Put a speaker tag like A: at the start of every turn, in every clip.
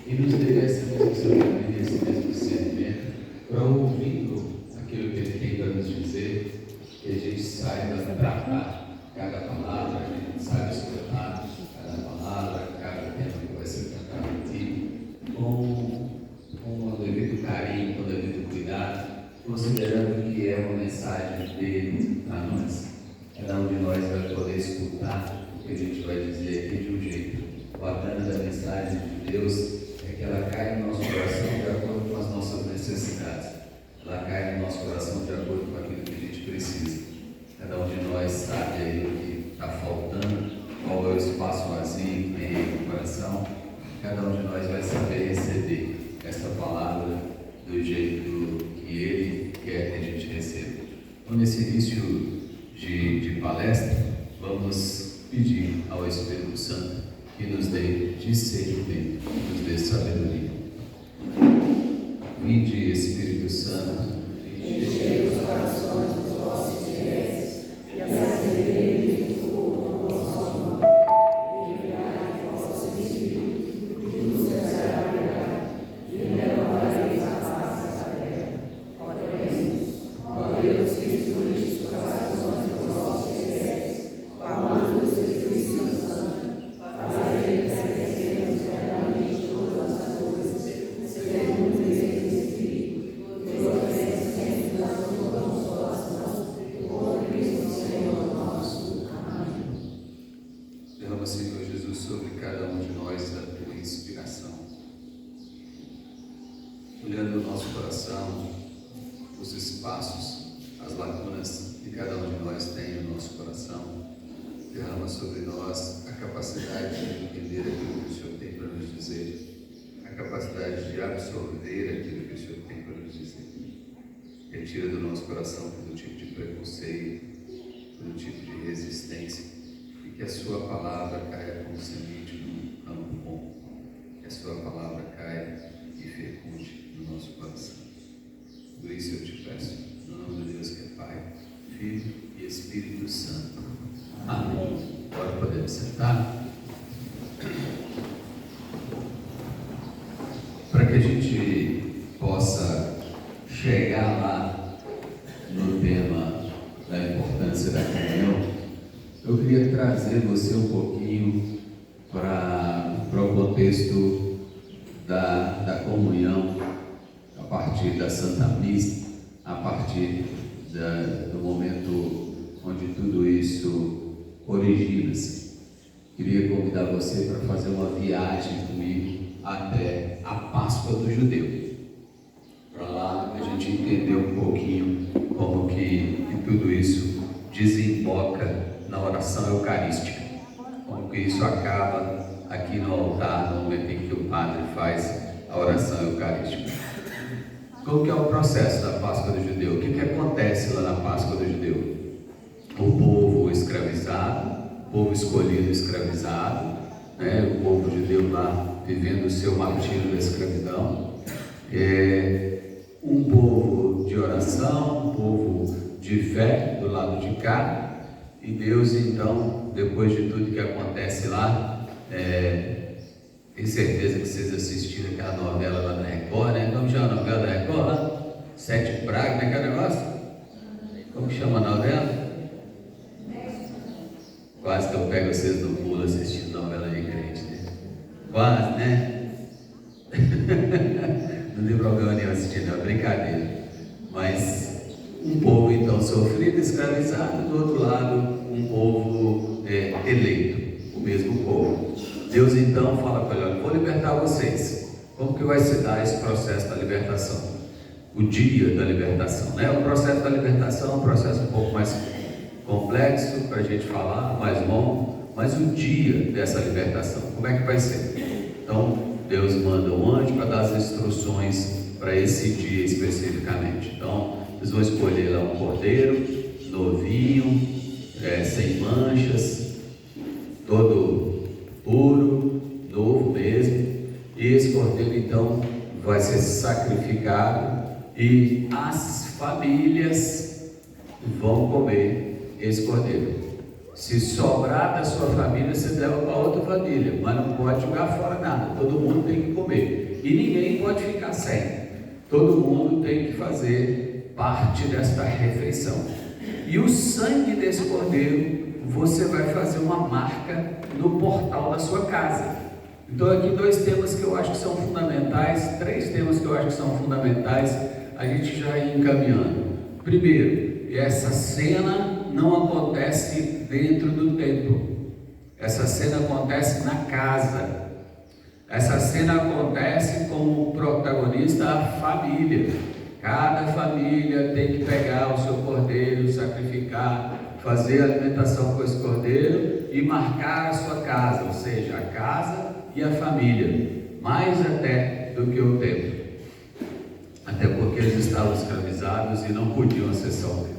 A: e nos dê essa mesma sabedoria, esse mesmo discernimento, para ouvindo aquilo que Ele tem para nos dizer, que a gente saiba tratar cada palavra, a gente saiba escutar cada palavra, cada tema que vai ser tratado aqui, com o devido carinho, com o devido cuidado, considerando que é uma mensagem dele para nós. Cada um de nós vai poder escutar o que a gente vai dizer aqui de um jeito. O bacana da mensagem de Deus é que ela cai no nosso coração de acordo com as nossas necessidades. Ela cai no nosso coração de acordo com aquilo que a gente precisa. Cada um de nós sabe aí o que está faltando, qual é o espaço vazio que tem aí no coração. Cada um de nós vai saber receber essa palavra do jeito que Ele quer que a gente receba. Então, nesse início de palestra, vamos pedir ao Espírito Santo que nos dê discernimento, que nos dê sabedoria. Vinde, Espírito Santo, enchei os corações dos vossos fiéis e acendei o fogo do vosso amor. Enviai o vosso Espírito, e nos será verdade, e renovareis a face da terra. Ó Deus, que instruíste os corações dos vossos fiéis, com a luz do Espírito Santo, fazei que crescemos eternamente todas as coisas, segundo o mesmo Espírito, e obedecemos a todas as vossas, por Cristo Senhor nosso. Amém. Derrama, Senhor Jesus, sobre cada um de nós a tua inspiração. Olhando o nosso coração, os espaços, as lacunas que cada um de nós tem no nosso coração, derrama sobre nós a capacidade de entender aquilo que o Senhor tem para nos dizer, a capacidade de absorver aquilo que o Senhor tem para nos dizer. Retira do nosso coração todo tipo de preconceito, todo tipo de resistência, e que a sua palavra caia como semente num campo bom, que a sua palavra caia e fecunde no nosso coração. Por isso eu te peço, no nome de Deus que é Pai, Filho e Espírito Santo. Amém. Agora podemos sentar. Para que a gente possa chegar lá no tema da importância da comunhão, eu queria trazer você um pouquinho para o contexto da comunhão, a partir da Santa Missa, a partir do momento onde tudo isso origina-se. Queria convidar você para fazer uma viagem comigo até a Páscoa do Judeu, para lá a gente entender um pouquinho como que tudo isso desemboca na oração eucarística, como que isso acaba aqui no altar, no momento em que o padre faz a oração eucarística. Como que é o processo da Páscoa do Judeu? O que acontece lá na Páscoa do Judeu? O povo escravizado, o povo escolhido escravizado, o povo judeu lá vivendo o seu martírio da escravidão, um povo de oração, um povo de fé do lado de cá, e Deus então, depois de tudo que acontece lá, tenho certeza que vocês assistiram aquela novela lá da Record, né? Como chama a novela da Record lá? Sete Pragas, né? Que é o negócio? Como chama a novela? Quase que eu pego vocês no pulo assistindo novela de crente, né? Quase, né? Não tem problema nenhum assistir, não, é brincadeira. Mas um povo então sofrido, escravizado, do outro lado um povo eleito, o mesmo povo. Deus então fala para ele: olha, vou libertar vocês. Como que vai se dar esse processo da libertação? O dia da libertação, né? O processo da libertação é um processo um pouco mais complexo para a gente falar, mais longo, mas o dia dessa libertação, como é que vai ser? Então, Deus manda um anjo para dar as instruções para esse dia especificamente. Então, eles vão escolher lá um cordeiro, novinho, sem manchas, todo puro, novo mesmo, e esse cordeiro então vai ser sacrificado e as famílias vão comer esse cordeiro. Se sobrar da sua família, você leva para outra família, mas não pode jogar fora nada. Todo mundo tem que comer e ninguém pode ficar sem. Todo mundo tem que fazer parte desta refeição. E o sangue desse cordeiro, você vai fazer uma marca no portal da sua casa. Então aqui 2 temas que eu acho que são fundamentais, 3 temas que eu acho que são fundamentais, a gente já ir encaminhando. Primeiro, essa cena não acontece dentro do templo. Essa cena acontece na casa. Essa cena acontece como protagonista a família. Cada família tem que pegar o seu cordeiro, sacrificar, fazer a alimentação com esse cordeiro e marcar a sua casa, ou seja, a casa e a família, mais até do que o templo. Até porque eles estavam escravizados e não podiam acessar o templo.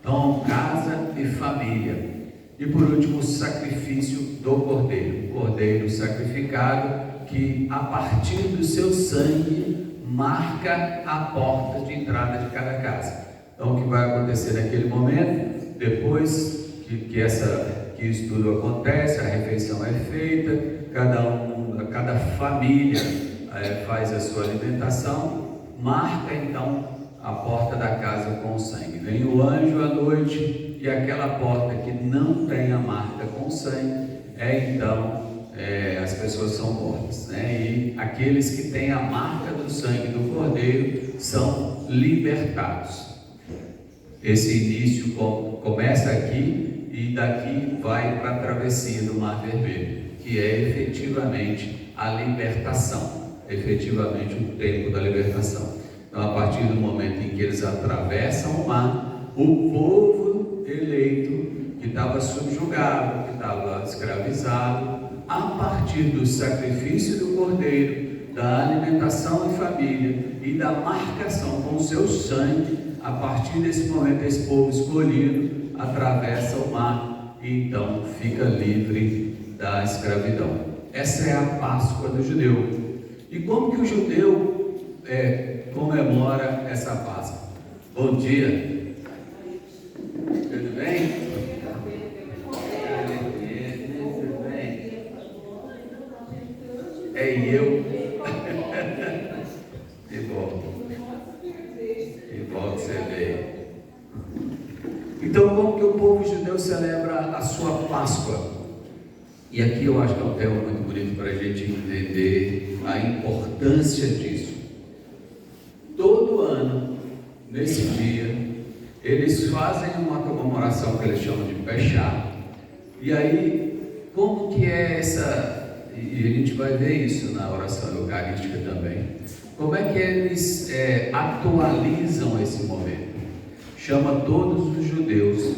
A: Então, casa e família. E por último, o sacrifício do cordeiro. O cordeiro sacrificado, que a partir do seu sangue marca a porta de entrada de cada casa. Então, o que vai acontecer naquele momento, depois que isso tudo acontece, a refeição é feita, cada família faz a sua alimentação, marca então a porta da casa com o sangue. Vem o anjo à noite e aquela porta que não tem a marca com sangue, as pessoas são mortas, né? E aqueles que têm a marca do sangue do cordeiro são libertados. Esse início começa aqui e daqui vai para a travessia do Mar Vermelho, que é efetivamente a libertação, efetivamente o tempo da libertação. Então, a partir do momento em que eles atravessam o mar, o povo eleito, que estava subjugado, que estava escravizado, a partir do sacrifício do cordeiro, da alimentação em família e da marcação com o seu sangue, a partir desse momento esse povo escolhido atravessa o mar e então fica livre da escravidão. Essa é a Páscoa do judeu. E como que o judeu comemora essa Páscoa? Bom dia, tudo bem? E eu? Que bom que você veio. Então, como que o povo judeu celebra a sua Páscoa? E aqui eu acho que é um tema muito bonito para a gente entender a importância disso. Todo ano, nesse dia, eles fazem uma comemoração que eles chamam de Peshá. E aí, como que é essa... E a gente vai ver isso na oração eucarística também. Como é que eles atualizam esse momento? Chama todos os judeus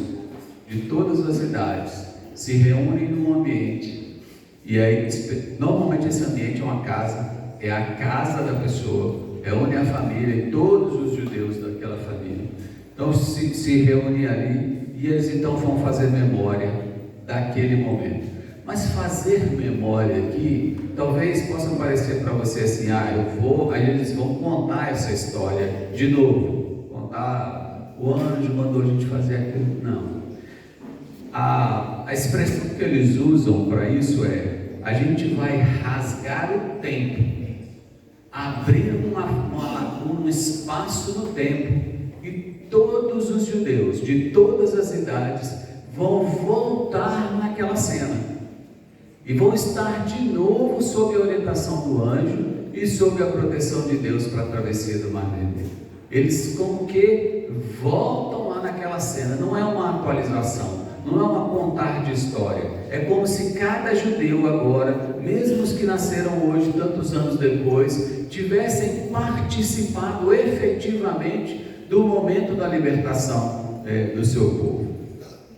A: de todas as idades, se reúnem num ambiente, e aí normalmente esse ambiente é uma casa, é a casa da pessoa, reúne a família e todos os judeus daquela família. Então se reúnem ali e eles então vão fazer memória daquele momento. Mas fazer memória aqui, talvez possa parecer para você assim, aí eles vão contar essa história de novo, contar, o anjo mandou a gente fazer aquilo. Não. A expressão que eles usam para isso a gente vai rasgar o tempo, abrir uma lacuna, um espaço no tempo, e todos os judeus de todas as idades vão voltar naquela cena. E vão estar de novo sob a orientação do anjo e sob a proteção de Deus para a travessia do Mar Vermelho. Eles como que voltam lá naquela cena. Não é uma atualização, não é uma contar de história. É como se cada judeu agora, mesmo os que nasceram hoje, tantos anos depois, tivessem participado efetivamente do momento da libertação do seu povo.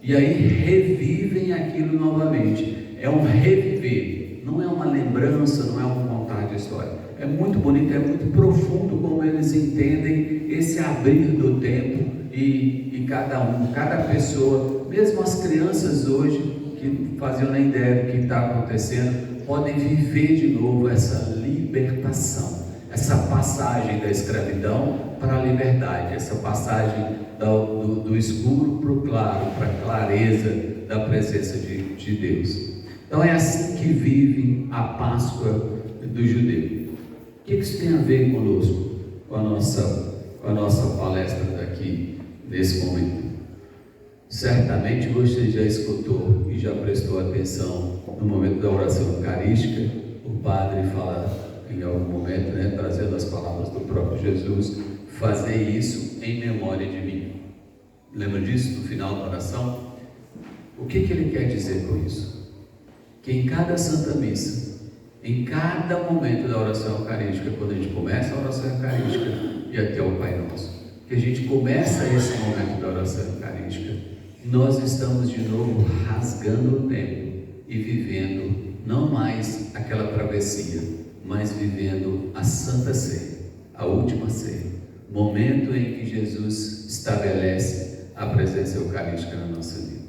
A: E aí revivem aquilo novamente. É um reviver, não é uma lembrança, não é um contar de história. É muito bonito, é muito profundo como eles entendem esse abrir do tempo e cada pessoa, mesmo as crianças hoje, que faziam nem ideia do que está acontecendo, podem viver de novo essa libertação, essa passagem da escravidão para a liberdade, essa passagem do escuro para o claro, para a clareza da presença de Deus. Então é assim que vive a Páscoa do judeu. O que isso tem a ver conosco, com a nossa palestra daqui, nesse momento? Certamente você já escutou e já prestou atenção no momento da oração eucarística. O padre fala em algum momento, trazendo as palavras do próprio Jesus: fazer isso em memória de mim. Lembra disso no final da oração? O que ele quer dizer com isso? Que em cada Santa Missa, em cada momento da oração eucarística, quando a gente começa a oração eucarística e até o Pai Nosso, que a gente começa esse momento da oração eucarística, nós estamos de novo rasgando o tempo e vivendo não mais aquela travessia, mas vivendo a Santa Ceia, a última ceia, momento em que Jesus estabelece a presença eucarística na nossa vida.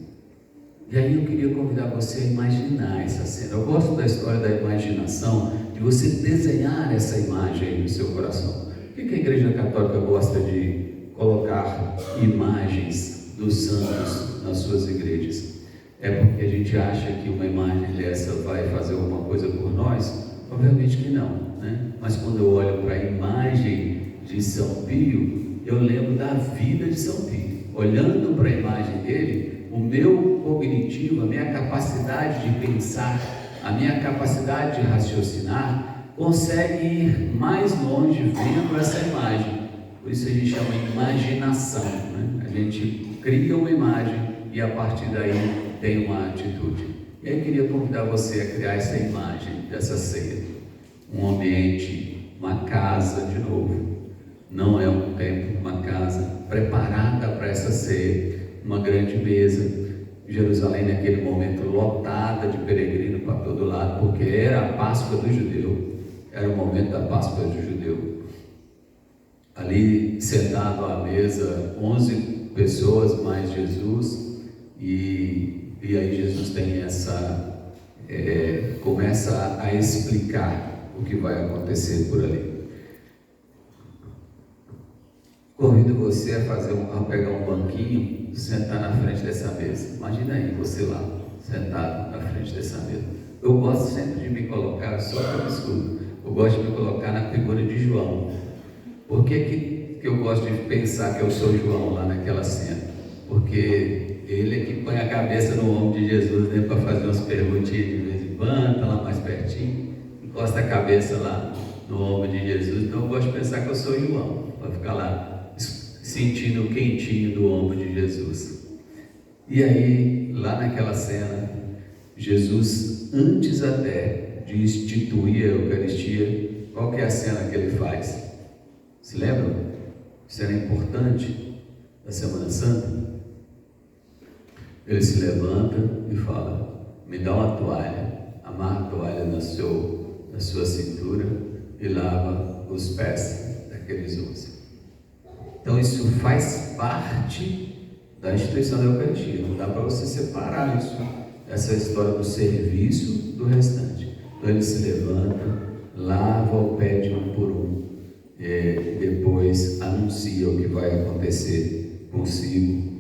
A: E aí eu queria convidar você a imaginar essa cena. Eu gosto da história da imaginação, de você desenhar essa imagem aí no seu coração. Por que a Igreja Católica gosta de colocar imagens dos santos nas suas igrejas? É porque a gente acha que uma imagem dessa vai fazer alguma coisa por nós? Obviamente que não, né? Mas quando eu olho para a imagem de São Pio, eu lembro da vida de São Pio. Olhando para a imagem dele, o meu cognitivo, a minha capacidade de pensar, a minha capacidade de raciocinar, consegue ir mais longe vendo essa imagem. Por isso a gente chama de imaginação, né? A gente cria uma imagem e a partir daí tem uma atitude. E aí eu queria convidar você a criar essa imagem dessa ceia. Um ambiente, uma casa de novo. Não é um templo, uma casa preparada para essa ceia. Uma grande mesa. Jerusalém naquele momento lotada de peregrino para todo lado, porque era a Páscoa do judeu. Era o momento da Páscoa do judeu. Ali sentado à mesa, 11 pessoas mais Jesus, e aí Jesus tem começa a explicar o que vai acontecer por ali. Convido você a pegar um banquinho, sentar na frente dessa mesa. Imagina aí você lá, sentado na frente dessa mesa. Eu gosto sempre de me colocar, só que eu escuto, eu gosto de me colocar na figura de João. Por que eu gosto de pensar que eu sou João lá naquela cena? Porque ele é que põe a cabeça no ombro de Jesus, né, para fazer umas perguntinhas de vez em quando, está lá mais pertinho, encosta a cabeça lá no ombro de Jesus. Então eu gosto de pensar que eu sou João, para ficar lá sentindo o quentinho do ombro de Jesus. E aí, lá naquela cena, Jesus, antes até de instituir a Eucaristia, qual que é a cena que ele faz? Se lembram? Cena importante da Semana Santa. Ele se levanta e fala: me dá uma toalha, amarra a toalha na sua cintura e lava os pés daqueles 11. Então isso faz parte da instituição da Eucaristia. Não dá para você separar isso, essa história do serviço do restante. Então ele se levanta, lava o pé de um por um, depois anuncia o que vai acontecer consigo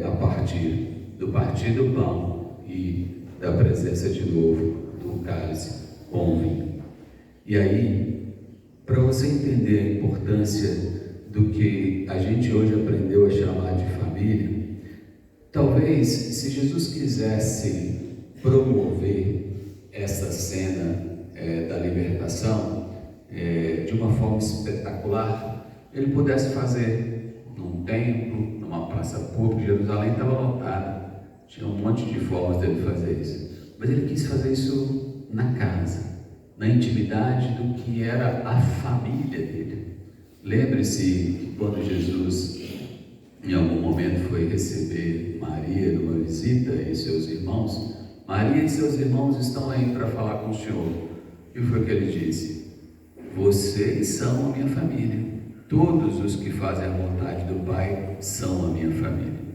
A: a partir do partir do pão e da presença de novo do cálice com o vinho. E aí, para você entender a importância do que a gente hoje aprendeu a chamar de família, talvez se Jesus quisesse promover essa cena da libertação de uma forma espetacular, ele pudesse fazer num templo, numa praça pública. Jerusalém estava lotada, tinha um monte de formas dele fazer isso, mas ele quis fazer isso na casa, na intimidade do que era a família dele. Lembre-se que quando Jesus em algum momento foi receber Maria numa visita e seus irmãos, Maria e seus irmãos estão aí para falar com o Senhor. O que foi que ele disse? Vocês são a minha família. Todos os que fazem a vontade do Pai são a minha família.